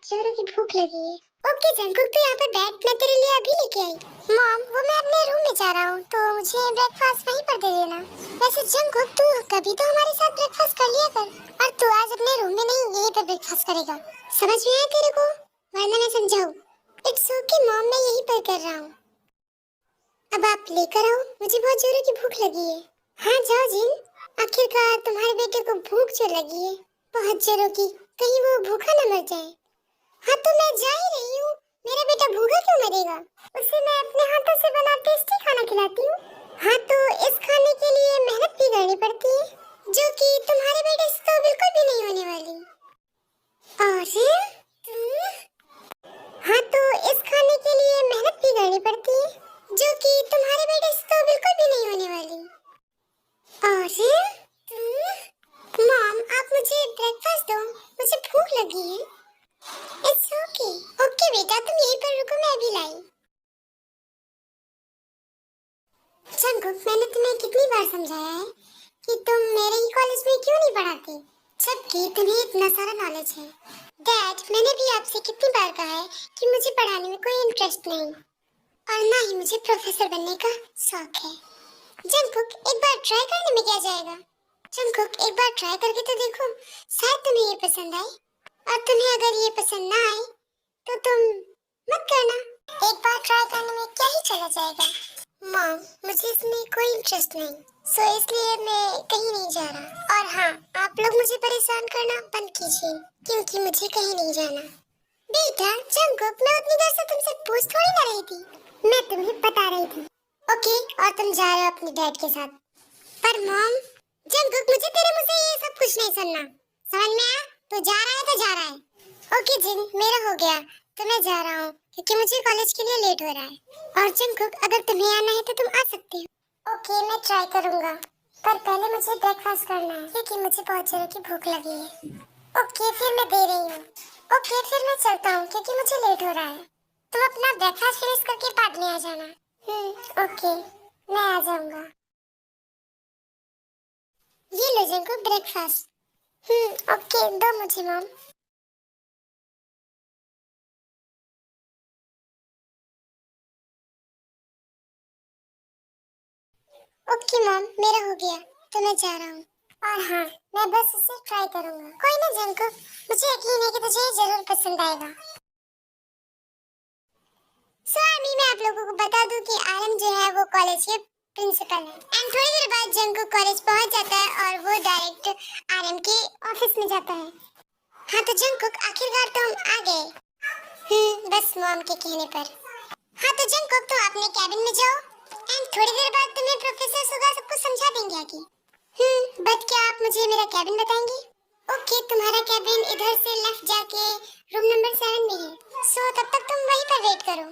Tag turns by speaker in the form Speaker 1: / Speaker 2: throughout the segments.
Speaker 1: जोरों की भूख लगी है। ओके जंकुक, तो यहाँ पे बैठ, मैं तेरे लिए अभी लेके आई। मॉम, वो मैं अपने रूम में जा रहा हूँ, तो मुझे ब्रेकफास्ट वहीं पर दे देना। वैसे जंकुक, तू कभी तो हमारे साथ ब्रेकफास्ट कर लिया कर, और तू आज अपने रूम में नहीं, यहीं पर ब्रेकफास्ट करेगा। समझ में आया तेरे को? वरना मैं समझाऊं। इट्स ओके मॉम, मैं यहीं पर कर रहा हूँ। अब आप लेकर आओ, मुझे बहुत जोरों की भूख लगी है। हाँ जाओ जिन, आखिरकार तुम्हारे बेटे को भूख जो लगी है बहुत जोरों की, कहीं वो भूखा न मर जाए। हाँ तो मैं जा ही रही हूँ, मेरा बेटा भूखा क्यों मरेगा? उसे मैं अपने हाथों से बना टेस्टी खाना खिलाती हूँ। हाँ तो इस खाने के लिए मेहनत भी करनी पड़ती है, जो कि तुम्हारे बेटे से तो बिल्कुल भी नहीं होने वाली। और हाँ तो इस खाने के लिए मेहनत भी करनी पड़ती है, जो कि तुम्हारे बेटे से तो बिल्कुल भी नहीं होने वाली। और मॉम, आप मुझे ब्रेकफास्ट दो, मुझे भूख लगी है। It's okay. ओके बेटा, तुम यहीं पर रुको, मैं अभी लाई। जंकुक, मैंने तुम्हें कितनी बार समझाया है कि तुम मेरे ही कॉलेज में क्यों नहीं पढ़ाते, जबकि तुम्हें इतना सारा नॉलेज है। डैड, मैंने भी आपसे कितनी बार कहा है कि मुझे पढ़ाने में कोई इंटरेस्ट नहीं, और ना ही मुझे प्रोफेसर बनने का शौक है। जंकुक, एक बार ट्राई करने में क्या जाएगा? जंकुक, एक बार ट्राई करके तो देखो, शायद तुम्हें ये पसंद आए, और तुम्हें अगर ये पसंद ना आए तो तुम मत करना। एक बार ट्राई करने में क्या ही चला जाएगा। मॉम, मुझे इसमें कोई इंटरेस्ट नहीं, सो इसलिए मैं कहीं नहीं जा रहा। और हाँ, आप लोग मुझे परेशान करना बंद कीजिए, क्योंकि मुझे कहीं नहीं जाना। बेटा जंकुक, मैं उतनी देर से तुमसे पूछ थोड़ी ना रही थी, मैं तुम्हें बता रही थी। ओके, और तुम जा रहे हो अपने डैड के साथ। पर मॉम, जंकुक, मुझे तेरे मुंह से ये सब कुछ नहीं सुनना, समझ में आया? तो जा रहा है तो जा रहा है। ओके जिन, मेरा हो गया, तो मैं जा रहा हूँ, क्योंकि मुझे कॉलेज के लिए लेट हो रहा है। और जंकुक, अगर तुम्हें आना है तो तुम आ सकते हो। ओके, मैं ट्राई करूंगा, पर पहले मुझे ब्रेकफास्ट करना है, क्योंकि मुझे बहुत जोरों की भूख लगी है। ओके, फिर मैं दे रही हूँ। ओके, फिर मैं चलता हूँ, क्योंकि मुझे लेट हो रहा है। तुम अपना ब्रेकफास्ट फिनिश करके बाद में आ जाना। ओके, मैं आ जाऊंगा। ये लो जंकुक, ब्रेकफास्ट। ओके, दो मुझे मॉम। ओके मॉम, मेरा हो गया, तो मैं जा रहा हूँ। और हाँ, मैं बस इसे ट्राई करूंगा। कोई ना जंकुक, मुझे यकीन है कि तुझे ये जरूर पसंद आएगा। सो अभी मैं आप लोगों को बता दूं कि आरम जो है वो कॉलेज के प्रिंसिपल है। एंड थोड़ी देर बाद जंकुक कॉलेज पहुंच जाता है और वो डायरेक्ट आरम के ऑफिस में जाता है। हाँ तो जंकुक, आखिरकार तुम आ गए। बस मॉम के कहने पर। हाँ तो जंकुक, तुम अपने कैबिन में जाओ, एंड थोड़ी देर बाद तुम्हें प्रोफेसर सुगा सब कुछ समझा देंगे आगे। बट क्या आप मुझे मेरा कैबिन बताएंगे? ओके, तुम्हारा कैबिन इधर से लेफ्ट जाके रूम नंबर 7 में है, सो तब तक तुम वहीं पर वेट करो।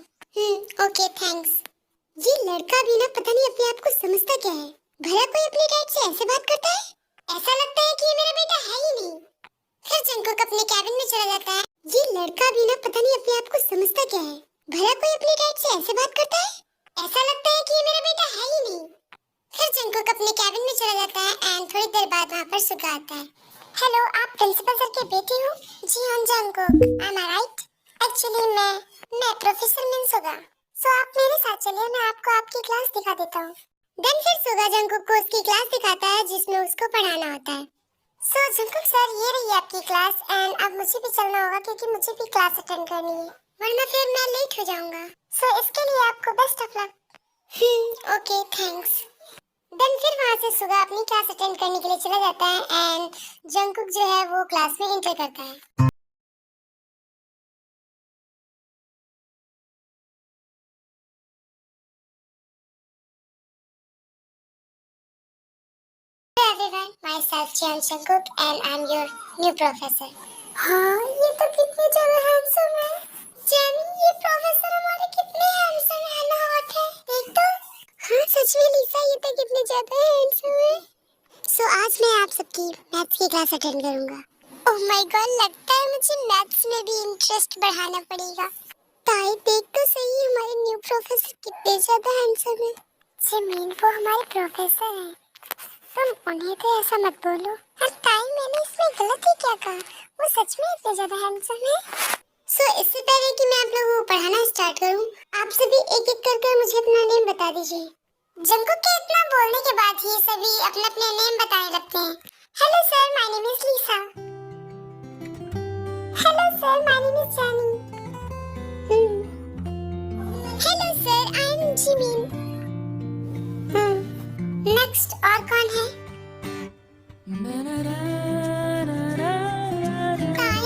Speaker 1: Okay thanks. ये लड़का भी ना पता नहीं अपने आप को समझता क्या है, भला कोई अपने डैड से ऐसे बात करता है? ऐसा लगता है कि ये मेरा बेटा है ही नहीं। फिर जंकुक अपने कैबिन में चला जाता है। ये लड़का भी ना पता नहीं अपने आप को समझता क्या है, भला कोई अपने डैड से ऐसे बात करता है? ऐसा लगता है कि ये मेरा बेटा है ही नहीं। फिर जंकुक अपने कैबिन में चला जाता है, एंड थोड़ी देर बाद वहाँ पर सुगा आता है। हेलो, आप प्रिंसिपल सर के बेटे हो? जी हाँ Jungkook, I am right? Actually मैं प्रोफेसर मिनसुगा। सो आप मेरे साथ चलिए, मैं आपको आपकी क्लास दिखा देता हूँ। देन फिर सुगा जंकुक को उसकी क्लास दिखाता है जिसमें उसको पढ़ाना होता है। सो जंकुक सर, ये रही आपकी क्लास, एंड अब मुझे भी चलना होगा क्योंकि मुझे भी क्लास अटेंड करनी है, वरना फिर मैं लेट हो जाऊंगा। सो इसके लिए आपको best of luck. Okay thanks. Then फिर वहाँ से सुगा अपनी क्लास अटेंड करने के लिए चला जाता है, एंड जंकुक जो है वो क्लास में एंटर करता है। Hello everyone, myself Jian Jungkook and I'm your new professor. हाँ, ये तो कितने ज्यादा हैंडसम है। जेनी, ये प्रोफेसर हमारे कितने हैंडसम है ना, हॉट है। देख तो। हाँ सच में लिसा, ये तो कितने ज्यादा हैंडसम है। सो आज मैं आप सबकी मैथ्स की क्लास अटेंड करूंगा। ओह माय गॉड, लगता है मुझे मैथ्स में भी इंटरेस्ट बढ़ाना पड़ेगा। ताई देख तो सही, हमारे न्यू प्रोफेसर कितने ज्यादा हैंडसम है। जिमीन, वो हमारे प्रोफेसर हैं, तुम उन्हें तो ऐसा मत बोलो। ताई, मैंने इसमें गलत ही क्या कहा? वो सच में इतने ज्यादा हैंडसम है। इससे पहले कि मैं आप लोगों को पढ़ाना स्टार्ट करूं, आप सभी एक एक करके मुझे अपना नेम बता दीजिए। जंकुक के इतना बोलने के बाद ही सभी अपने अपने नेम बताने लगते हैं। Hello sir, my name is Lisa. Hello sir, my name is Johnny. Hello sir, I am Jimin. Next और कौन है?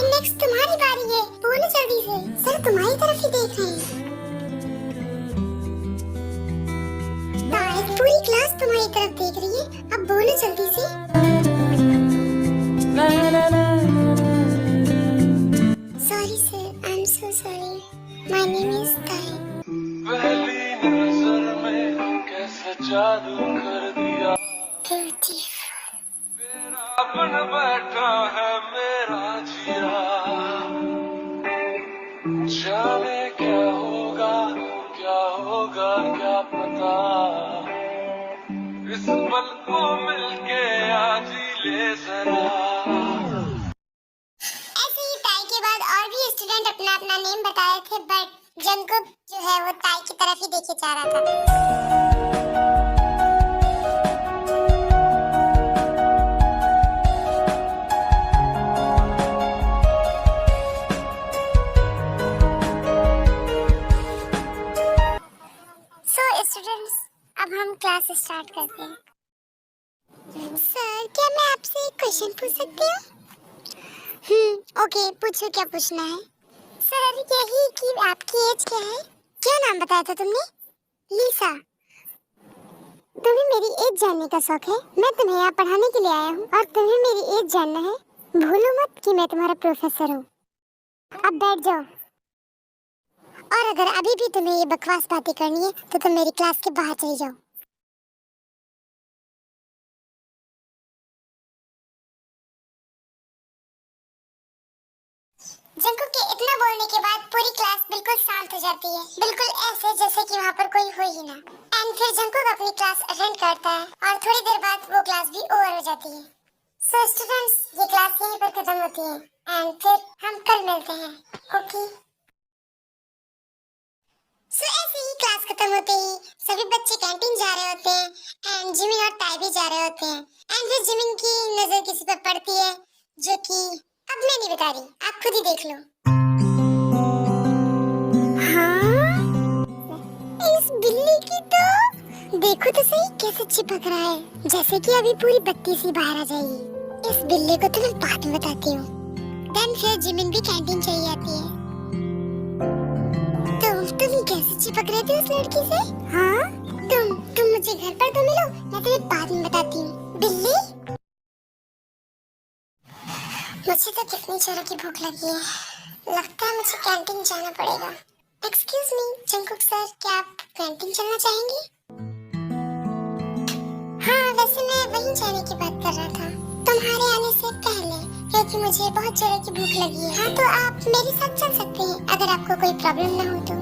Speaker 1: नेक्स्ट तुम्हारी बारी है, बोलो जल्दी से। सर तुम्हारी तरफ ही देख रहे हैं। पूरी क्लास तुम्हारी तरफ देख रही है, अब बोलो जल्दी से। Sorry sir, I am so sorry. My name is ताई।
Speaker 2: पहली नजर में कैसे जादू कर दिया, मेरा बन बैठा है मेरा जिया। जाने क्या होगा क्या पता, इस पल को मिलके आज ही ले जरा।
Speaker 1: ऐसे ही ताई के बाद और भी स्टूडेंट अपना अपना नेम बताए थे, बट जंकुक जो है वो ताई की तरफ ही देखे जा रहा था। स्टूडेंट्स, अब हम क्लास स्टार्ट करते हैं। सर, क्या मैं आपसे एक क्वेश्चन पूछ सकती हूँ? ओके, पूछो, क्या पूछना है? सर, यही कि आपकी एज क्या है? क्या नाम बताया था तुमने? लीसा। तुम्हें मेरी एज जानने का शौक है? मैं तुम्हें यहाँ पढ़ाने के लिए आया हूँ और तुम्हें मेरी एज जानना है। भूलो मत कि मैं तुम्हारा प्रोफेसर हूँ। अब बैठ जाओ, और अगर अभी भी तुम्हें ये बकवास बातें करनी है तो तुम मेरी क्लास के बाहर चली जाओ। जंकुक के इतना बोलने के बाद पूरी क्लास बिल्कुल शांत हो जाती है, बिल्कुल ऐसे जैसे कि वहाँ पर कोई हो ही ना। एंड फिर जंकुक अपनी क्लास अटेंड करता है और थोड़ी देर बाद वो क्लास भी ओवर हो जाती है। सो स्टूडेंट्स, ये क्लास यहीं पर खत्म होती है एंड फिर हम कल मिलते हैं। ओके। ऐसे ही क्लास खत्म होते ही सभी बच्चे कैंटीन जा रहे होते हैं एंड जिमिन और ताई भी जा रहे होते हैं। एंड फिर जिमिन की नजर किसी पर पड़ती है, जो कि अब मैं नहीं बता रही, आप खुद ही देख लो। हाँ? इस बिल्ली की तो देखो तो सही कैसे चिपक रहा है, जैसे कि अभी पूरी बत्ती सी बाहर आ जाएगी। इस बिल्ली को तो मैं बाद में बताती हूँ। देन फिर जिमिन भी कैंटीन चली जाती है। तुम कैसे चिपक रहे थे उस लड़की से? हाँ? तुम मुझे घर पर तो मिलो, मैं तुम्हें बाद में बताती हूँ। बिल्ली, मुझे तो कितनी जोरों की भूख लगी है, लगता है मुझे कैंटीन जाना पड़ेगा। एक्सक्यूज मी जंकुक सर, क्या आप कैंटीन चलना चाहेंगे? हाँ, वैसे मैं वहीं जाने की बात कर रहा था, तुम्हारे आने से पहले, क्योंकि मुझे बहुत जोरों की भूख लगी है। हाँ, तो आप मेरे साथ चल सकते हैं अगर आपको कोई प्रॉब्लम ना हो तो।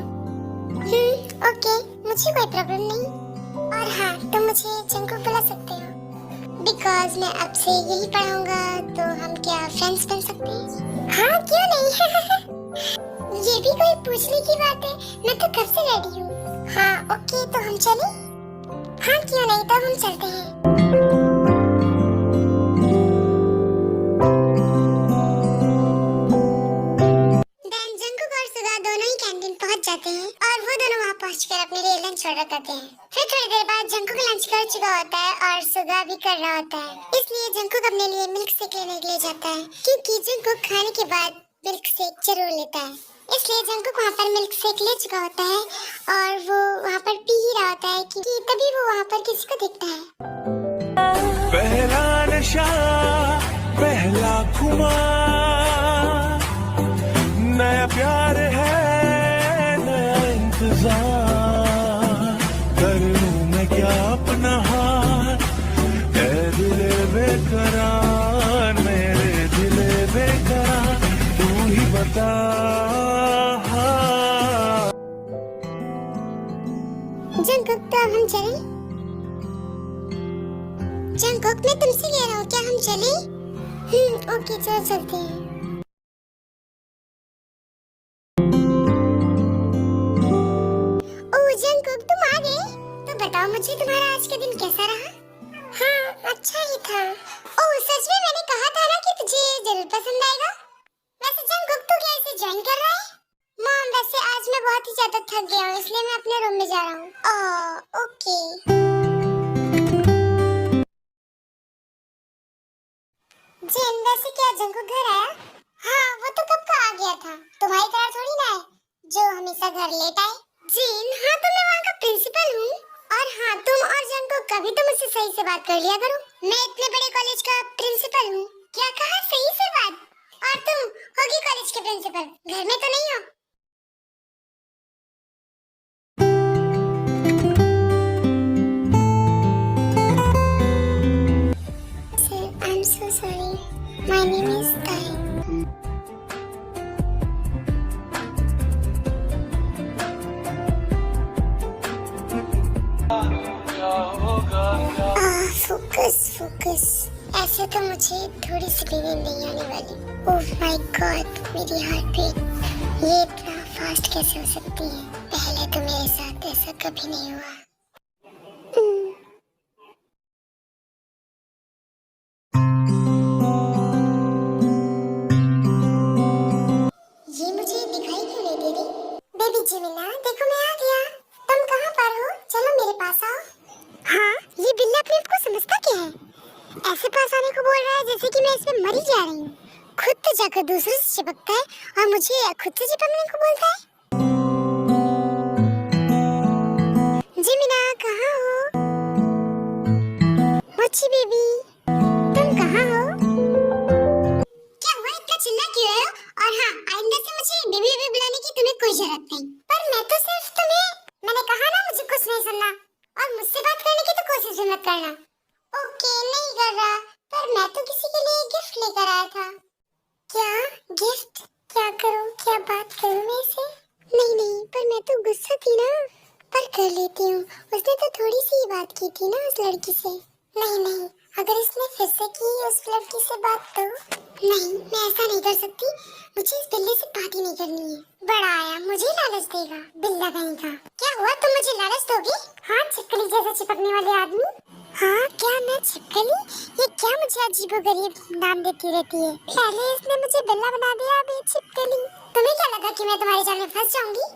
Speaker 1: ओके, मुझे कोई प्रॉब्लम नहीं। और हाँ, तुम मुझे जंकुक बुला सकते हो, बिकॉज मैं आपसे यही पढ़ाऊंगा, तो हम क्या फ्रेंड्स बन सकते हैं? हाँ, क्यों नहीं। ये भी कोई पूछने की बात है, मैं तो कब से रेडी हूँ। हाँ, ओके, तो हम चलें? हाँ, क्यों नहीं, तब हम चलते हैं। जाते हैं और वो दोनों वहाँ पहुँचकर अपने लिए लंच ऑर्डर करते हैं। फिर थोड़ी देर बाद जंकुक लंच कर चुका होता है और सुगा भी कर रहा होता है, इसलिए जंकुक अपने लिए मिल्क शेक लेने के लिए जाता है, क्योंकि जंकुक खाने के बाद मिल्क शेक जरूर लेता है। इसलिए जंकुक वहाँ पर मिल्क शेक ले चुका होता है और वो वहाँ पर पी ही रहा होता है कि तभी वो वहाँ पर किसी को दिखता है।
Speaker 2: पहला नशा, पहला खुमार, नया प्यार है, करूं मैं क्या अपना हाथ, ऐ दिले बेकरार, मेरे दिले बेकरार, तू ही बता।
Speaker 1: जंकुक, तो अब हम चलें? जंकुक, मैं तुमसे कह रहा हूँ, क्या हम चलें? ओके, चलो चलते हैं। बताओ मुझे तुम्हारा आज का दिन कैसा रहा? हाँ, अच्छा ही था। ओह सच में मैंने कहा था ना कि तुझे जरूर पसंद आएगा। वैसे जंगकुक तू क्या इसे ज्वाइन कर रहा है? मॉम वैसे आज मैं बहुत ही ज्यादा थक गया हूँ इसलिए मैं अपने रूम में जा रहा हूँ। Oh okay. जिन वैसे क्या जंगकुक घर आया? हाँ वो तो कब का आ गया था। तुम्हारी तरह थोड़ी ना है जो हमेशा घर लेट आए। जिन हाँ तो मैं वहाँ का प्रिंसिपल हूँ। और हाँ तुम और जंगकुक कभी तो मुझसे सही से बात कर लिया करो। मैं इतने बड़े कॉलेज का प्रिंसिपल हूँ। क्या कहा सही से बात? और तुम होगी कॉलेज के प्रिंसिपल, घर में तो नहीं हो? Sir, I'm so sorry. My name is Tai.
Speaker 2: क्या होगा क्या
Speaker 1: फोकस फोकस। ऐसे तो मुझे थोड़ी सी भी नींद नहीं आने वाली। ओह माय गॉड मेरी हार्ट बीट ये इतना फास्ट कैसे हो सकती है? पहले तो मेरे साथ ऐसा कभी नहीं हुआ। ये मुझे दिखाई क्यों नहीं दे रही? बेबी जिमिना देखो मैं आ गया। तुम कहाँ पर हो? चलो मेरे पास आओ। हाँ ये बिल्ला अपने आप को समझता क्या है? ऐसे पास आने को बोल रहा है जैसे कि मैं इसमें मरी जा रही हूँ। खुद तो जाकर दूसरे से चिपकता है और मुझे खुद से चिपकने को बोलता है। जिमिना कहाँ हो? मोची बेबी तुम कहाँ हो? क्या हुआ इतना चिल्ला क्यों रहे हो? और हाँ आइंदा से मुझे बेबी बेबी बुलाने की तुम्हें कोई जरूरत नहीं। पर मैं तो सिर्फ मैंने कहा ना मुझे कुछ नहीं सुनना और मुझसे बात करने की तो कोशिश भी मत करना। ओके नहीं कर रहा। पर मैं तो किसी के लिए गिफ्ट लेकर आया था। क्या गिफ्ट? क्या करूं क्या बात करूं मैं इसे? नहीं नहीं पर मैं तो गुस्सा थी ना। पर कर लेती हूँ। उसने तो थोड़ी सी ही बात की थी ना उस लड़की से। नहीं नहीं अगर इसने फिर से की उस लड़की से बात तो नहीं मैं ऐसा नहीं कर सकती। मुझे इस बिल्ली से बात ही नहीं करनी है। बड़ा आया मुझे लालच देगा बिल्ला कहीं का। क्या हुआ तुम मुझे लालच दोगी? हाँ छिपकली जैसे चिपकने वाले आदमी। हाँ क्या मैं छिपकली? ये क्या मुझे अजीबोगरीब नाम देती रहती है। पहले इसने मुझे बिल्ला बना दिया अब ये छिपकली। तुम्हें क्या लगा कि मैं तुम्हारे जाल में फंस जाऊंगी?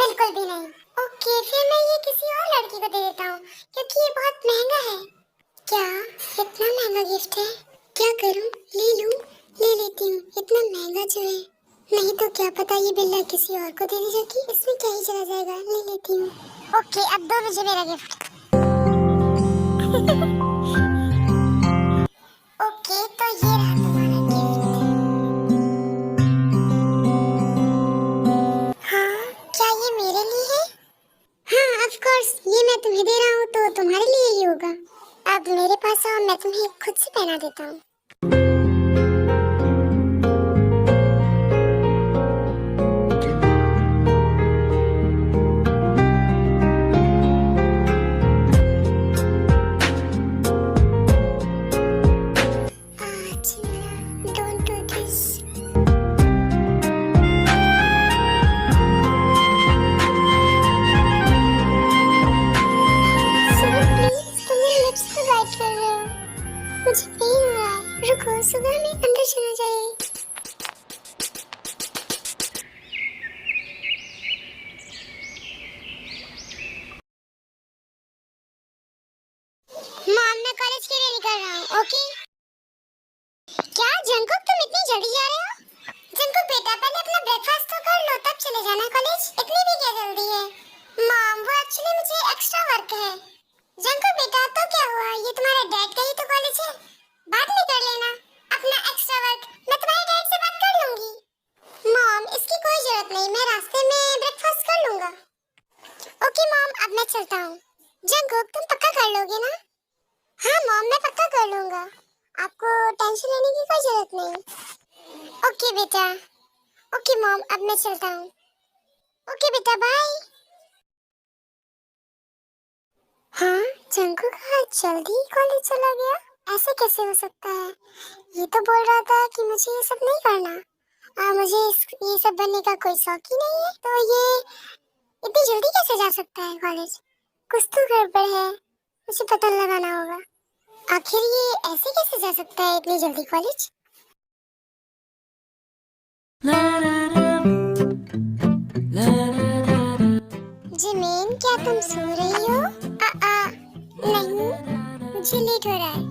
Speaker 1: बिल्कुल भी नहीं। ओके फिर मैं ये किसी और लड़की को दे देता हूँ क्योंकि ये बहुत महंगा है। क्या इतना महंगा गिफ्ट है? क्या करूं? ले लूं? ले लेती हूँ। इतना महंगा जो है। नहीं तो क्या पता ये बिल्ला किसी और को दे दी जाती। इसमें क्या ही चला जाएगा। ले लेती हूँ। ओके अब दो मुझे मेरा गिफ्ट। ओके तो ये रहा तुम्हारा गिफ्ट। हाँ क्या ये मेरे लिए है? हाँ ऑफ कोर्स ये मैं तुम्हें दे रहा हूँ तो तुम्हारे लिए ही होगा। अब मेरे पास आओ मैं तुम्हें खुद से पहना देता हूँ। Don't do this. सुबह प्लीज तुम मेरे लिप्स पे बाइट कर रहे हो। मुझे पेन हो रहा है। रुको सुबह में अंदर चला जाए। मॉम मैं कॉलेज के लिए निकल रहा हूँ। ओके क्या जंकुक तुम इतनी जल्दी जा रहे हो? जंकुक बेटा पहले अपना ब्रेकफास्ट तो कर लो तब चले जाना कॉलेज। इतनी भी क्या जल्दी है? मॉम वो एक्चुअली मुझे एक्स्ट्रा वर्क है। जंकुक बेटा तो क्या हुआ? ये तुम्हारे डैड का ही तो कॉलेज है। बाद में कर लेना अपना एक्स्ट्रा वर्क। मैं तुम्हारे डैड से बात कर लूंगी। मॉम इसकी कोई जरूरत नहीं मैं रास्ते में ब्रेकफास्ट कर लूंगा। ओके मॉम अब मैं चलता हूँ। जंकुक तुम पक्का कर लोगे ना? हाँ मॉम मैं पक्का कर लूंगा। आपको टेंशन लेने की कोई जरूरत नहीं। ओके बेटा। ओके मॉम अब मैं चलता हूँ। ओके बेटा बाय। हाँ जंकुक आज जल्दी कॉलेज चला गया। ऐसे कैसे हो सकता है? ये तो बोल रहा था कि मुझे ये सब नहीं करना। मुझे ये सब बनने का कोई शौक ही नहीं है तो ये इतनी जल्दी कैसे जा सकता है कॉलेज? कुछ तो गड़बड़ है, मुझे पता लगाना होगा। आखिर ये ऐसे कैसे जा सकता है इतनी जल्दी कॉलेज? जिमीन, क्या तुम सो रही हो? नहीं, मुझे लेट हो रहा है।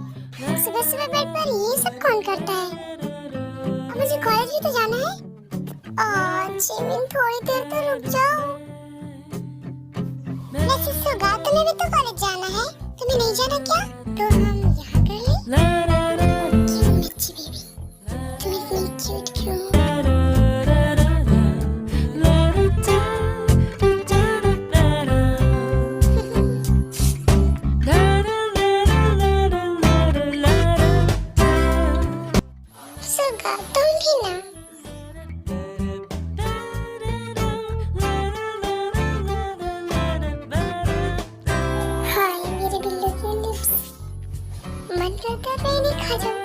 Speaker 1: सुबह सुबह बेड पर ये सब कौन करता है? अब मुझे कॉलेज भी तो जाना है। जिमीन, थोड़ी देर तो रुक जाओ। वैसे सुगा, तुम्हें भी तो कॉलेज जाना है, तुम्हें नहीं जाना क्या? तो हम यहाँ कर लें? क्यों बच्ची बेबी, तुम इतनी क्यूट क्यों हो? सुगा, तुम भी ना। हाय मेरे बिल्लू के लिप्स, मन करता है मैं इन्हें खा जाऊं।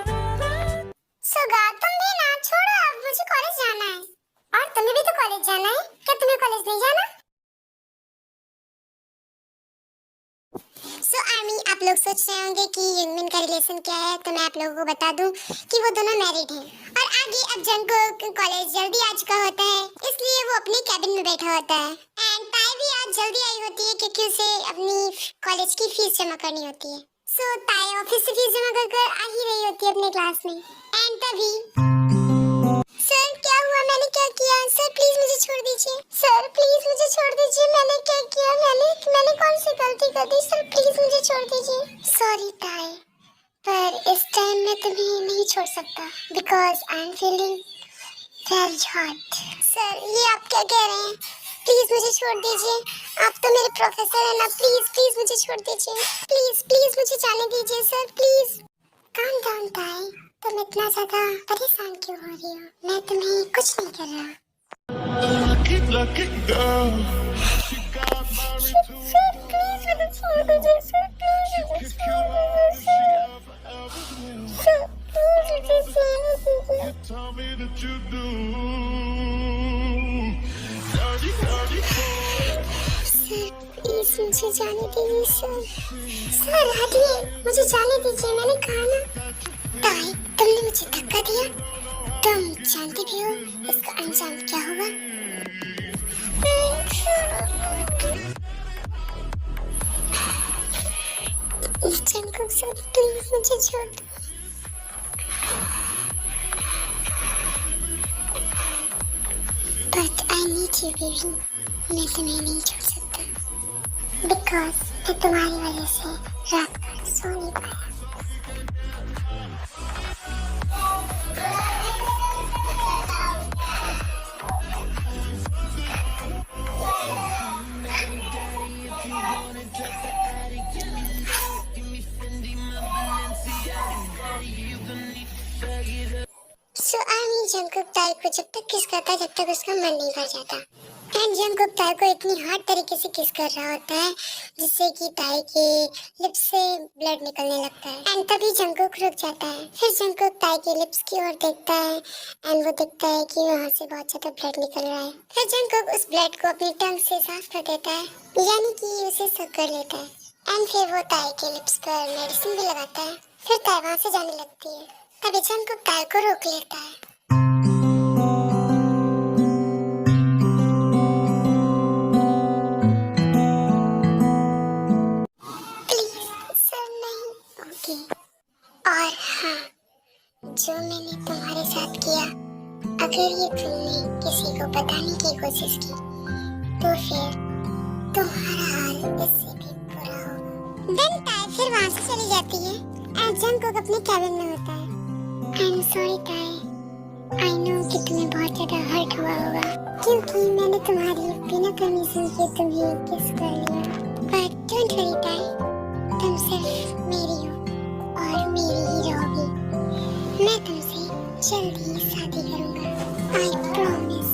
Speaker 1: सुगा, तुम भी ना, छोड़ो, अब मुझे कॉलेज जाना है। और तुम्हें भी तो कॉलेज जाना है, क्या तुम्हें कॉलेज नहीं जाना? आर्मी, आप लोग सोच रहे होंगे कि युंगमिन का रिलेशन क्या है, तो मैं आप लोगों को बता दूं कि वो दोनों मैरिड हैं। और आगे अब जंगकुक कॉलेज जल्दी आ चुका होता है, इसलिए वो अपने कैबिन में बैठा होता है। एंड ताई भी आज जल्दी आई होती है क्योंकि उसे अपनी कॉलेज की फीस जमा करनी होती है। ताई ऑफिस से फीस जमा कर आ ही रही होती है अपने क्लास में। एंड तभी सर, क्या हुआ? मैंने क्या किया? सर प्लीज मुझे छोड़ दीजिए। सर प्लीज मुझे छोड़ दीजिए, मैंने क्या किया? मैंने कौन सी गलती कर दी? सर प्लीज मुझे छोड़ दीजिए। सॉरी ताई, पर इस टाइम मैं तुम्हें नहीं छोड़ सकता because I am feeling very hot. Sir ये आप क्या कह रहे हैं? प्लीज मुझे छोड़ दीजिए, आप तो मेरे प्रोफेसर हैं ना। प्लीज प्लीज मुझे छोड़ दीजिए, प्लीज प्लीज मुझे जाने दीजिए सर, प्लीज। काम डाउन ताई, तुम इतना ज्यादा परेशान क्यों हो रही हो? मैं तुम्हें कुछ नहीं कर रहा।
Speaker 3: Lucky girl. She got married to
Speaker 1: sir please मुझे छोड़ दीजिए, सर प्लीज मुझे छोड़ दीजिए, सर प्लीज मुझे जाने दीजिए।
Speaker 3: tell me that you do. Dirty, dirty boy.
Speaker 1: Sir please मुझे जाने दीजिए सर। सर हटिए, मुझे जाने दीजिए, मैंने कहा ना। ताई, तुमने मुझे धक्का दिया, तुम जानती भी हो इसका अंजाम क्या होगा। जंगकुक सर प्लीज मुझे छोड़ दो। But I need you baby, मैं तुम्हें नहीं छोड़ सकता because मैं तुम्हारी वजह से रात भर सो नहीं पाया। आर्मी जंगकुक ताई को जब तक किस करता है जब तक उसका मन नहीं भर जाता। एंड जंगकुक ताई को इतनी हॉट तरीके से किस कर रहा होता है जिससे कि ताई के लिप्स से ब्लड निकलने लगता है। एंड तभी जंगकुक रुक जाता है। फिर जंगकुक ताई के लिप्स की ओर देखता है एंड वो देखता है कि वहाँ से बहुत ज्यादा ब्लड निकल रहा है। फिर जंगकुक उस ब्लड को अपनी टंग से साफ कर देता है, यानी कि उसे सक कर लेता है। एंड फिर वो ताई के लिप्स पर मेडिसिन भी लगाता है। फिर ताई वहाँ से जाने लगती है, तभी जंगकुक ताई को रोक लेता है। और हाँ, जो मैंने तुम्हारे साथ किया, अगर ये तुमने किसी को बताने की कोशिश की तो फिर तुम्हारा हाल इससे भी बुरा होगा। देन ताई फिर वहाँ से चली जाती है एंड जंगकुक अपने कैबिन में होता है। आई एम सॉरी ताई, आई नो कि तुम्हें बहुत ज्यादा हर्ट हुआ होगा क्योंकि मैंने तुम्हारी बिना परमिशन के तुम्हें किस कर लिया। बट डोंट वरी ताई, तुम सिर्फ मेरी हो और मेरी ही रहोगी। मैं तुमसे जल्दी शादी करूंगा, आई प्रॉमिस।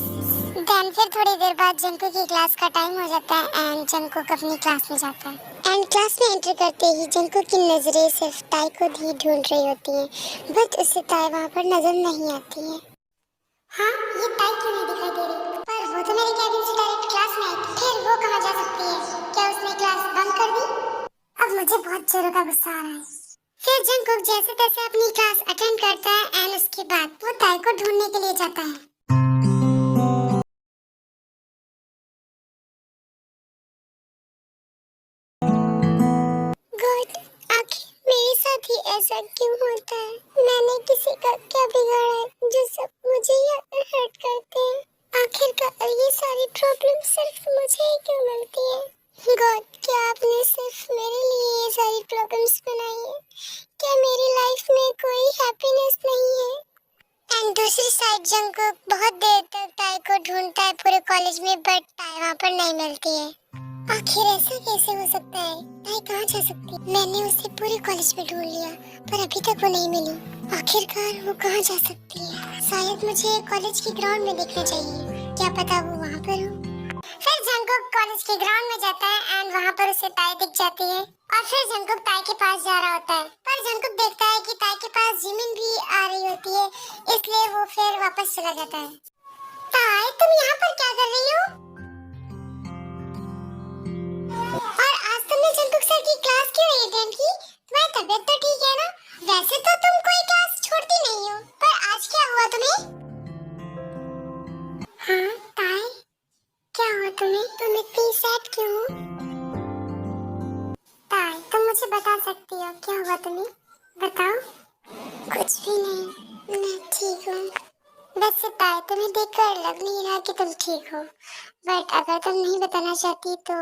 Speaker 1: देन फिर थोड़ी देर बाद जंगकुक की क्लास का टाइम हो जाता है एंड जंगकुक अपनी क्लास में जाता है। एंड क्लास में एंटर करते ही जंगकुक की नजरें सिर्फ ताई को ही ढूंढ रही होती हैं, बट उससे ताई वहाँ पर नजर नहीं आती है। हाँ, ये ताई क्यों नहीं दिखाई दे रही? पर वो तो मेरे कैबिन से डायरेक्ट क्लास में आई, फिर वो कहाँ जा सकती है? क्या उसने क्लास बंद कर दी? बहुत जोरों का गुस्सा आ रहा है। फिर जंगकुक जैसे तैसे अपनी क्लास अटेंड करता है एंड उसके बाद वो ताई को ढूंढने के लिए जाता है। गॉड, आखिर मेरे साथ ही ऐसा क्यों होता है? मैंने किसी का क्या बिगाड़ा है जो सब मुझे ही हर्ट करते हैं? आखिरकार ये सारी प्रॉब्लम सिर्फ मुझे ही क्यों मिलती है? गॉड, क्या आपने सिर्फ मेरे लिए ये सारी प्रॉब्लम्स बनाई है? क्या मेरी लाइफ में कोई हैप्पीनेस नहीं है? एंड दूसरी साइड जंगकुक बहुत देर तक ताई को ढूंढता है पूरे कॉलेज में, बट ताई वहाँ पर नहीं मिलती है। आखिर ऐसा कैसे हो सकता है? ताई कहाँ जा सकती है? मैंने उसे पूरे कॉलेज में ढूंढ लिया पर अभी तक वो नहीं मिली। आखिरकार वो कहाँ जा सकती है? शायद मुझे कॉलेज के ग्राउंड में देखना चाहिए, क्या पता वो वहाँ पर हो। फिर जंगकुक कॉलेज के ग्राउंड में जाता है एंड वहाँ पर उसे ताई दिख जाती है और फिर जंगकुक ताई के पास जा रहा होता है, पर जंगकुक देखता है कि ताई के पास जिमिन भी आ रही होती है, इसलिए वो फिर वापस चला जाता है। ताई, तुम यहाँ पर क्या कर रही हो? और आज तुमने जंगकुक सर की क्लास क्यों नहीं अटेंड की? तुम्हारी तबीयत तो ठीक है ना? वैसे तो तुम कोई क्लास छोड़ती नहीं हो, पर आज क्या हुआ तुम्हें? हाँ ताई, क्या हुआ तुम्हें? तुम इतनी सैड क्यों हो? ताई, तुम मुझे बता सकती हो क्या हुआ तुम्हें? बताओ। कुछ भी नहीं, मैं ठीक हूँ। वैसे ताई, तुम्हें देखकर लग नहीं रहा कि तुम ठीक हो, बट अगर तुम नहीं बताना चाहती तो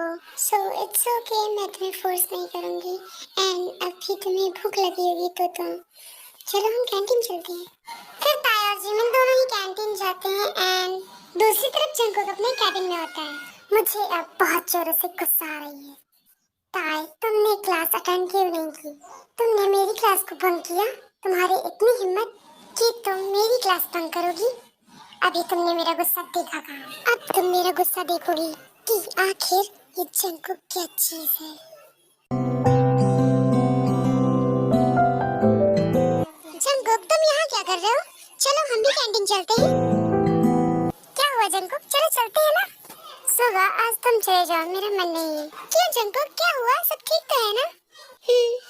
Speaker 1: सो इट्स ओके, मैं तुम्हें फोर्स नहीं करूँगी। एंड अभी तुम्हें भूख लगी होगी तो तुम चलो हम कैंटीन चलते हैं। फिर ताई और जिमिन दोनों ही कैंटीन जाते हैं एंड दूसरी तरफ जंगकुक अपने कैबिन में होता है। मुझे अब बहुत जोरों से गुस्सा आ रही है। ताई, तुमने क्लास अटेंड क्यों नहीं की? तुमने मेरी क्लास को भंग किया? तुम्हारी इतनी हिम्मत कि तुम मेरी क्लास भंग करोगी? अभी तुमने मेरा गुस्सा देखा कहाँ? अब तुम मेरा गुस्सा देखोगी कि आखिर ये जंगकुक क्या चीज है। जंगकुक, तुम यहाँ क्या कर रहे हो? चलो हम भी कैंटीन चलते हैं। क्या हुआ जंगकुक, चलो चलते हैं ना? सुगा, आज तुम चले जाओ, मेरा मन नहीं है। क्यों जंगकुक, क्या हुआ? सब ठीक तो है ना?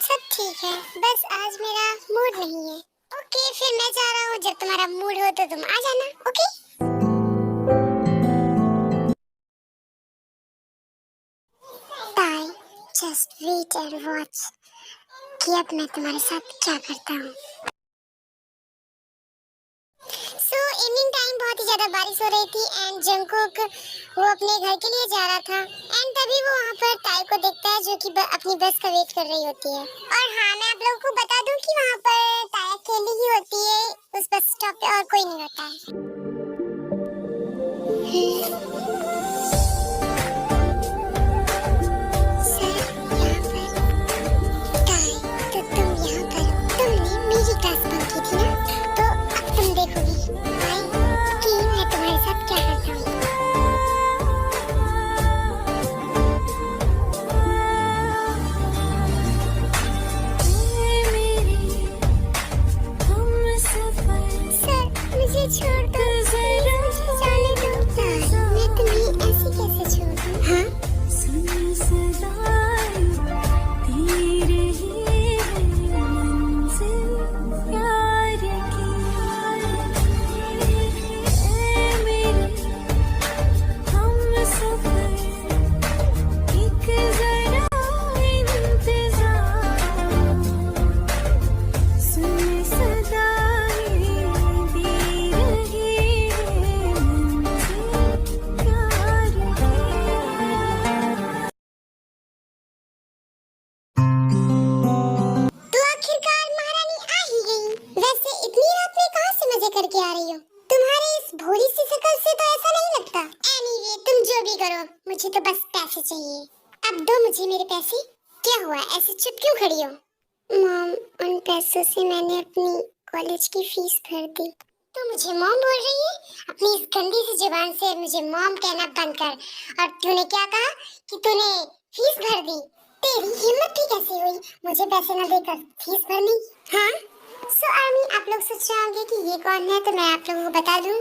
Speaker 1: सब ठीक है, बस आज मेरा मूड नहीं है। ओके, फिर मैं जा रहा हूँ, जब तुम्हारा मूड हो तो तुम आ जाना, ओके? ताई, जस्ट वेट एंड वॉच कि अब मैं तुम्हारे साथ क्या करता हूँ। इवनिंग टाइम बहुत ही ज्यादा बारिश हो रही थी एंड जंगकुक वो अपने घर के लिए जा रहा था एंड तभी वो वहाँ पर ताई को देखता है जो कि अपनी बस का वेट कर रही होती है। और हाँ, मैं आप लोगों को बता दूं कि वहाँ पर ताई अकेली ही होती है उस बस स्टॉप पे और कोई नहीं होता है। सर, यहाँ पर ताई, तो तुम यहाँ पर तुमने मेरी क्लास बंक की थी ना, तो अब तुम देखोगी कि मैं तुम्हारे साथ क्या करता हूँ। सर, मुझे छोड़ दो, मुझे जाने दो। मैं तुम्हें ऐसे कैसे छोड़ दूँ? हाँ? करके आ रही हो? तुम्हारी इस भोली सी शक्ल से तो ऐसा नहीं लगता। एनीवे, तुम जो भी करो, मुझे तो बस पैसे चाहिए। अब दो मुझे मेरे पैसे। क्या हुआ, ऐसे चुप क्यों खड़ी हो? मॉम, उन पैसों से मैंने अपनी कॉलेज की फीस भर दी। तो मुझे मॉम बोल रही है? अपनी इस गंदी सी जुबान से मुझे मॉम कहना बंद कर। और तूने क्या कहा कि तूने फीस भर दी? तेरी हिम्मत भी कैसे हुई मुझे पैसे न देकर फीस भरनी? हाँ, आर्मी, आप लोग सोच रहे होंगे कि ये कौन है, तो मैं आप लोगों को बता दूं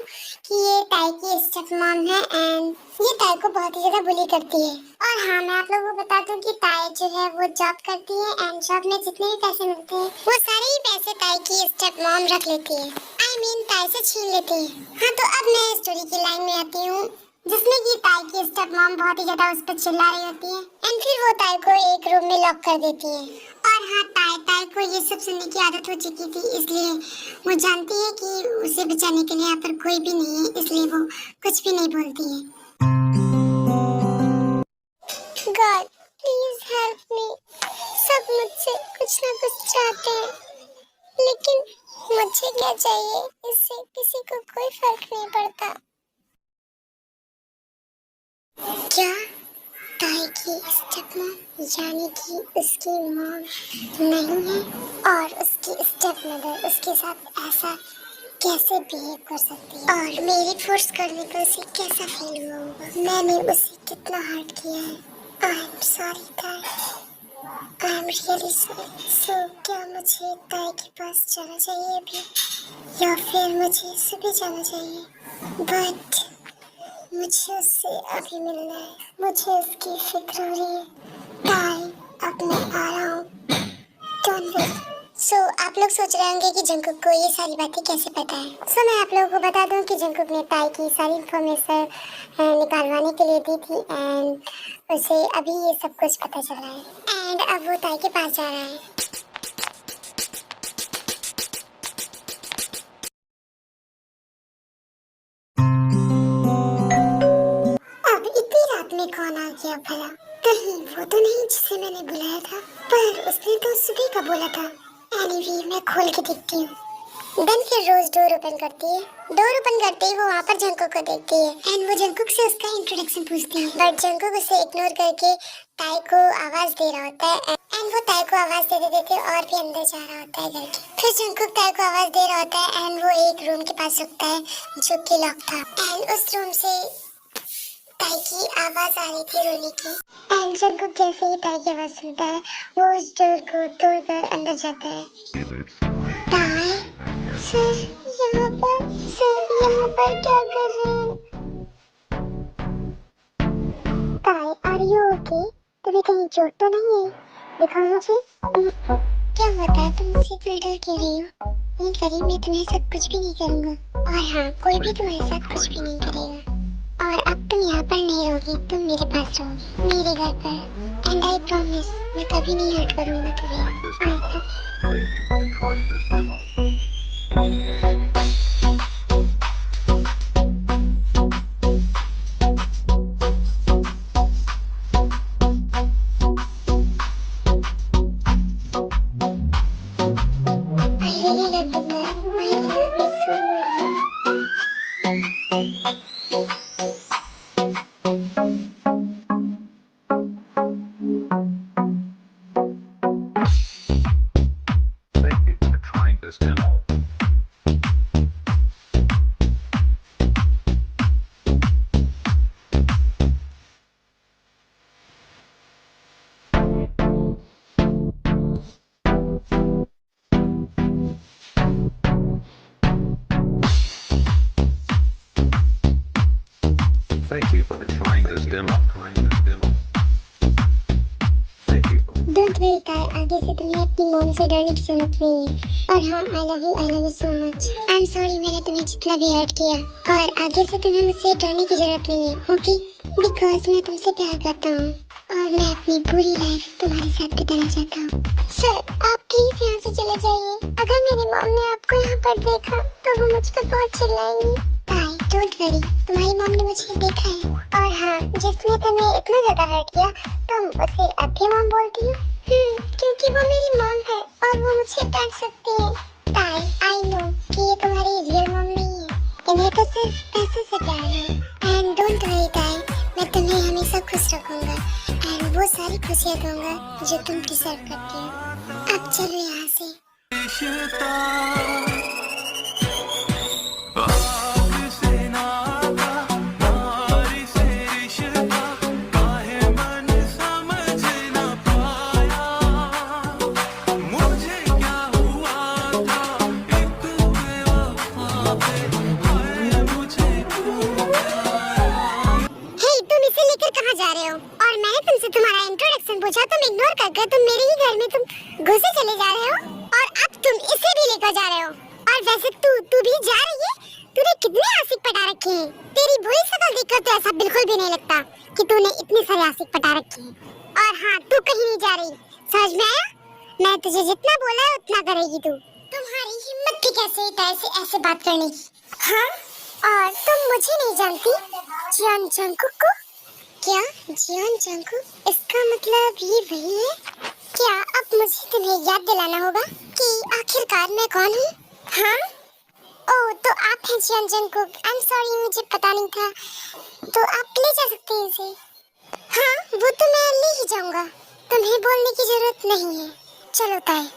Speaker 1: कि ये ताई की स्टेप मॉम है एंड ये ताई को बहुत ही ज्यादा बुली करती है। और हाँ, मैं आप लोगों को बता दूं कि ताई जो है वो जॉब करती है एंड जॉब में जितने भी पैसे मिलते हैं वो सारे ही पैसे ताई की स्टेप मॉम रख लेती है, आई मीन ताई से छीन लेती है। हाँ, तो अब मैं स्टोरी की लाइन में आती हूँ जिसमें कि ताई की स्टेप मॉम बहुत ही ज्यादा उस पर चिल्ला रही होती है एंड फिर वो ताई को एक रूम में लॉक कर देती है। और हाँ, ताई को ये सब सुनने की आदत हो चुकी थी, इसलिए वो जानती है कि उसे बचाने के लिए यहाँ पर कोई भी नहीं है, इसलिए वो कुछ भी नहीं बोलती है। God please help me. सब मुझसे कुछ ना कुछ चाहते हैं, लेकिन मुझे क्या चाहिए, इससे किसी को कोई फर्क नहीं पड़ता। क्या ताई की स्टेप मॉम यानी कि उसकी मॉम नहीं है और उसकी स्टेप मदर उसके साथ ऐसा कैसे बिहेव कर सकती है और मेरी फोर्स करने पर उसे कैसा फील हुआ होगा? मैंने उसे कितना हर्ट किया है। आई एम सॉरी ताई, आई एम रियली सॉरी। सो क्या मुझे ताई के पास जाना चाहिए अभी या फिर मुझे सुबह जाना चाहिए? बट मुझे उससे अभी मिलना है, मुझे उसकी फिक्र हो रही है। ताई, अब मैं आ रहा हूँ, डोंट वेट। आप लोग सोच रहे होंगे कि जंगकुक को ये सारी बातें कैसे पता है। मैं आप लोगों को बता दूं कि जंगकुक ने ताई की सारी इन्फॉर्मेशन निकालवाने के लिए दी थी एंड उसे अभी ये सब कुछ पता चला है एंड अब वो ताई के पास जा रहा है। में कौन आ गया भला? कहीं वो तो नहीं जिसे मैंने बुलाया था, पर उसने तो सुबह का बोला था। एनीवे, मैं खोल के देखती हूँ। देन फिर रोज डोर ओपन करती है। डोर ओपन करते ही वो वहाँ पर जंगकुक को देखती है एंड वो जंगकुक से उसका इंट्रोडक्शन पूछती है, बट जंगकुक उसे इग्नोर करके ताई को आवाज दे रहा होता है एंड वो ताई को आवाज देते देते और भी अंदर जा रहा होता है घर के। फिर जंगकुक ताई को आवाज दे रहा होता है एंड वो एक रूम के पास रुकता है जो कि लॉक था एंड उस रूम से ताई की आवाज आ रही थी रोने की एंड जंगकुक जैसे ही ताई की आवाज सुनता है वो उस डोर को तोड़कर अंदर जाता है। ताई, सर यहाँ पर क्या कर रहे हैं? ताई, आर यू ओके? तुम्हें कहीं चोट तो नहीं है? दिखाओ मुझे। क्या होता है, तुम मुझसे इतना डर क्यों रही हो? नहीं करी, मैं तुम्हारे साथ कुछ भी नहीं करूँगा और हाँ, कोई भी तुम्हारे साथ कुछ भी नहीं करेगा। और अब तुम यहाँ पर नहीं रहोगी, तुम मेरे पास रहोगी, मेरे घर पर। एंड आई प्रॉमिस, मैं कभी नहीं हर्ट करूँगा तुम्हें।
Speaker 4: Thank you for trying this demo. Thank you.
Speaker 1: Don't worry ताई, आगे से तुम्हें अपनी मॉम से डरने की जरूरत नहीं है। और हाँ, I love you so much. I am sorry मैंने तुम्हें जितना भी हर्ट किया और आगे से तुम्हें मुझसे डरने की जरूरत नहीं है, ओके? बिकॉज मैं तुमसे प्यार करता हूँ और मैं अपनी पूरी लाइफ तुम्हारे साथ बिताना चाहता हूँ। सर, आप प्लीज यहाँ से चले जाइए। अगर मेरी मॉम ने आपको यहाँ पर देखा तो वो मुझ पर बहुत चिल्लाएंगी। ताई, डोंट वरी, तुम्हारी मॉम ने मुझे देखा है। और हाँ, जिसने तुम्हें इतना ज्यादा हर्ट किया तुम उसे अब भी मॉम बोलती हो? क्योंकि वो मेरी मॉम है और वो मुझे डांट सकती है। ताई, आई नो कि ये तुम्हारी रियल मॉम नहीं है, इन्हें तो सिर्फ पैसे से प्यार है। एंड डोंट वरी ताई, मैं तुम्हें हमेशा खुश रखूंगा एंड वो सारी खुशियाँ दूंगा जो तुम डिजर्व करती हो। अब चलो यहाँ से। कहाँ जा रहे हो? और मैंने तुमसे तुम्हारा इंट्रोडक्शन पूछा, तुम इग्नोर करके तुम मेरे ही घर में तुम घुसे चले जा रहे हो और अब तुम इसे भी लेकर जा रहे हो। और वैसे तू भी जा रही है? तूने कितने आशिक पटा रखे हैं? तेरी बुरी शक्ल देखकर तो ऐसा बिल्कुल भी नहीं लगता कि तूने इतने सारे आशिक पटा रखे हैं। और हाँ, तू कहीं नहीं जा रही, समझ में आया? मैं तुझे जितना बोला है उतना करेगी तू। तुम्हारी हिम्मत थी कैसे ऐसे बात करने की? हाँ, और तुम मुझे नहीं जानती जियोन जंगकुक को? क्या जियोन जंगकुक? इसका मतलब ये वही है? क्या अब मुझे तुम्हें याद दिलाना होगा कि आखिरकार मैं कौन हूँ? हाँ? ओह, तो आप हैं Jeon Jungkook. I am sorry, मुझे पता नहीं था। तो आप ले जा सकते हैं इसे। हाँ, वो तो मैं ले ही जाऊंगा, तुम्हें बोलने की जरूरत नहीं है। चलो ताई।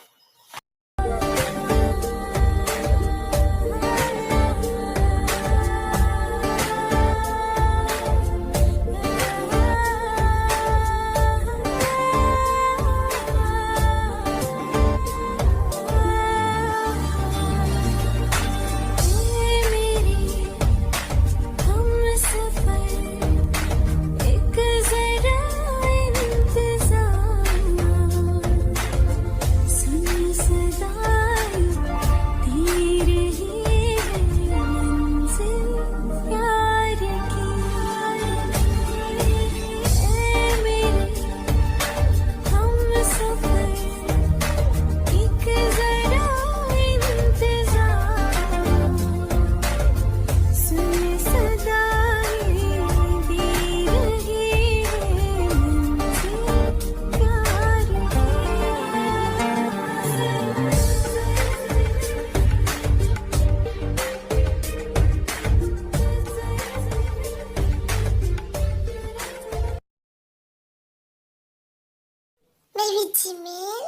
Speaker 1: मेरी जिमेल,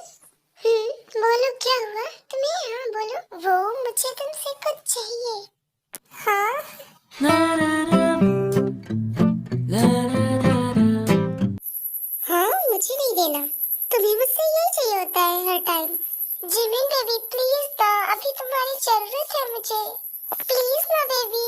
Speaker 1: बोलो क्या हुआ तुम्हें? हाँ बोलो। वो मुझे तुमसे कुछ चाहिए। हाँ? हाँ, मुझे नहीं देना, तुम्हें मुझसे यही चाहिए होता है हर टाइम। जिमिन बेबी प्लीज ना, अभी तुम्हारी जरूरत है मुझे, प्लीज ना बेबी।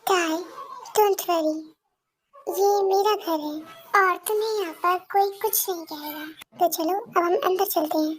Speaker 1: ताई, डोंट वरी, ये मेरा घर है और तुम्हें यहाँ पर कोई कुछ नहीं कहेगा। तो चलो अब हम अंदर चलते हैं।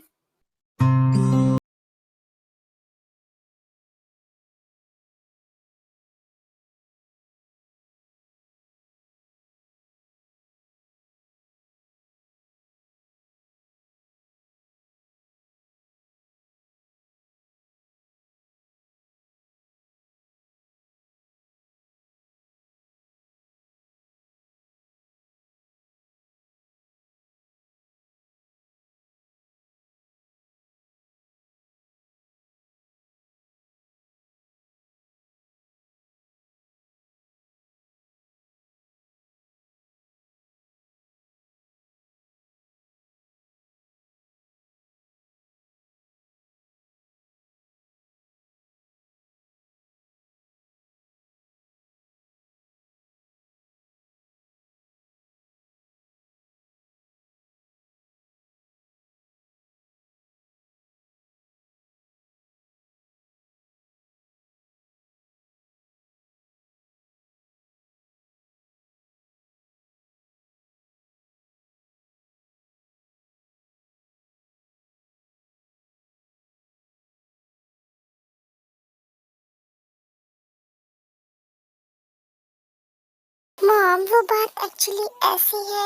Speaker 1: मॉम वो बात एक्चुअली ऐसी है।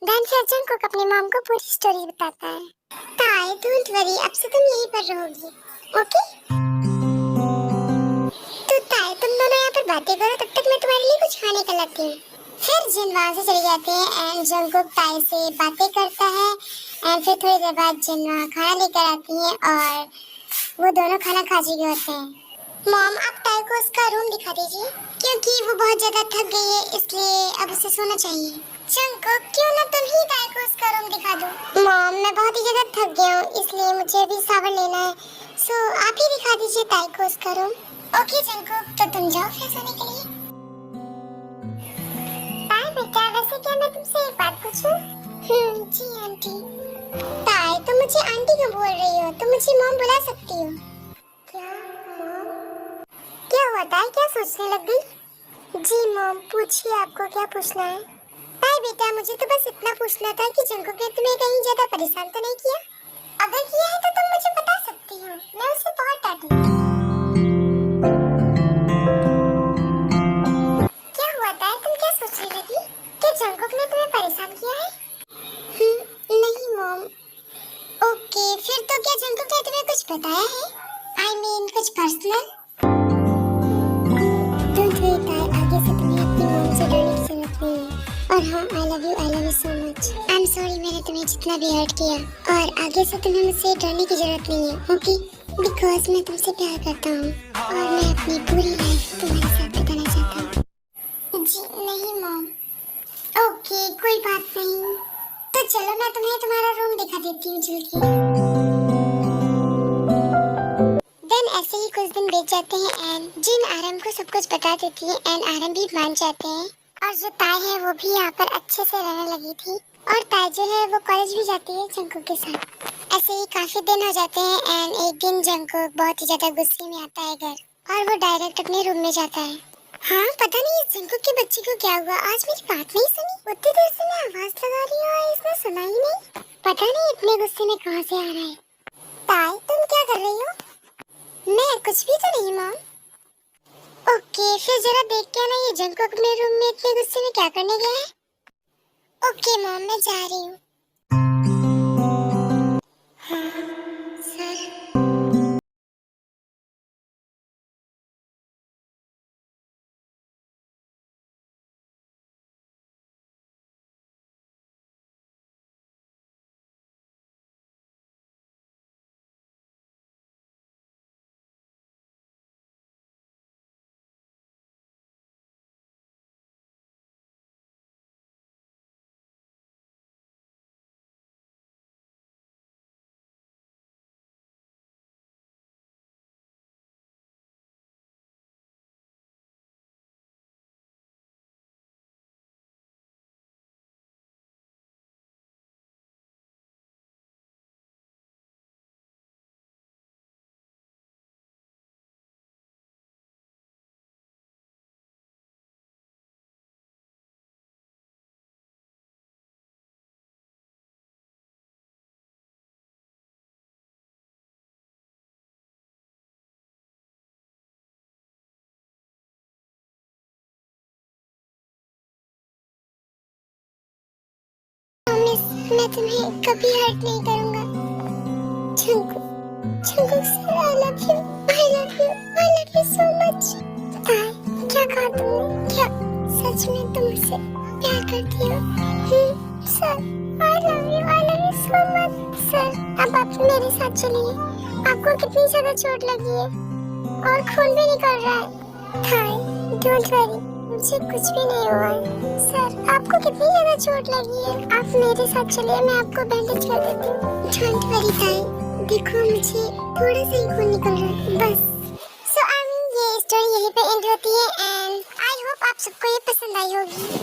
Speaker 1: देन फिर जंगकुक अपनी मॉम को पूरी स्टोरी बताता है। ताई डोंट वरी, अब से तुम यहीं पर रहोगी, ओके? तो ताई तुम दोनों यहाँ पर बातें करो, तब तक मैं तुम्हारे लिए कुछ खाने का लाती हूँ। फिर जिन वहाँ से चले जाते हैं एंड जंगकुक ताई से बातें करता है एंड फिर थोड़ी देर बाद जिन वहाँ खाना लेकर आती है और वो दोनों खाना खा चुके होते हैं। मॉम आप ताई को उसका रूम दिखा दीजिए क्योंकि वो बहुत ज्यादा थक गई है, इसलिए अब उसे सोना चाहिए। जंगकुक क्यों ना तुम ही ताई को उसका रूम दिखा दो। मॉम मैं बहुत ही ज्यादा थक गया हूँ, इसलिए मुझे अभी शावर लेना है, सो आप ही दिखा दीजिए ताई को उसका रूम। ओके जंगकुक, तो तुम जाओ फ्रेश होने के लिए। ताई बेटा वैसे क्या मैं तुमसे एक बात पूछूं? जी आंटी। ताई तुम मुझे आंटी क्यों बोल रही हो? तुम मुझे मॉम बुला सकती हो। क्या मॉम? क्या हुआ ताई, क्या सोचने लग गई? जी मॉम पूछिए, आपको क्या पूछना है? ताई बेटा मुझे तो बस इतना पूछना था कि जंगकुक ने तुम्हें कहीं ज्यादा परेशान तो नहीं किया? अगर किया है तो तुम मुझे बता सकती हो, मैं उसे बहुत डांटूंगी। क्या हुआ ताई, तुम क्या सोचने लगी? क्या जंगकुक ने तुम्हें परेशान किया है? नहीं मॉम। ओके फिर तो क्या जंगकुक ने तुम्हें कुछ बताया है? आई मीन कुछ पर्सनल? डोंट वरी ताई, आगे से तुम्हें अपनी मॉम से डरने की जरूरत नहीं है। और हाँ I love you so much. I am sorry मैंने तुम्हें जितना भी हर्ट किया, और आगे से तुम्हें मुझसे डरने की जरूरत नहीं है, ओके? बिकॉज मैं तुमसे प्यार करता हूँ और मैं अपनी पूरी लाइफ तुम्हारे साथ बिताना चाहता हूँ। जी नहीं मॉम। ओके कोई बात नहीं, तो चलो मैं तुम्हें तुम्हारा रूम दिखा देती हूँ जल्दी। देन ऐसे ही कुछ दिन बीत जाते हैं एंड जिन आरम को सब कुछ बता देती है एंड आरम भी मान जाते हैं, और जो ताई है वो भी यहाँ पर अच्छे से रहने लगी थी, और ताई जो है वो कॉलेज भी जाती है जंगकुक के साथ। ऐसे ही काफी दिन हो जाते हैं एंड एक दिन जंगकुक बहुत ही ज्यादा गुस्से में आता है घर और वो डायरेक्ट अपने रूम में जाता है। हाँ पता नहीं इस जंगकुक के बच्चे को क्या हुआ, आज मेरी बात नहीं सुनी। उतनी देर से मैं आवाज लगा रही हूँ और इसने सुना ही नहीं। पता नहीं इतने गुस्से में कहाँ से आ रहा है। ताई तुम क्या कर रही हो? मैं कुछ भी तो नहीं मॉम। ओके फिर जरा देख के आना ये जंगकुक अपने रूम में इतने गुस्से में क्या करने गया है। ओके मॉम मैं जा रही हूँ। हाँ सर। मैं तुम्हें कभी हर्ट नहीं करूंगा। Jungkook, Jungkook sir I love you, I love you, I love you so much. ताई क्या कहा तुमने? क्या सच में तुम मुझसे प्यार करती हो? Sir I love you so much. Sir अब आप मेरे साथ चलिए, आपको कितनी ज्यादा चोट लगी है और खून भी निकल रहा है। ताई डोंट वरी, मुझे कुछ भी नहीं हुआ है। सर आपको कितनी ज्यादा चोट लगी है, आप मेरे साथ चलिए, मैं आपको बैंडेज कर देती हूँ। डोंट वरी ताई, देखो मुझे थोड़ा सा ही खून निकल रहा है बस। सो ये स्टोरी यहीं पे एंड होती है एंड आई होप आप सबको ये पसंद आई होगी।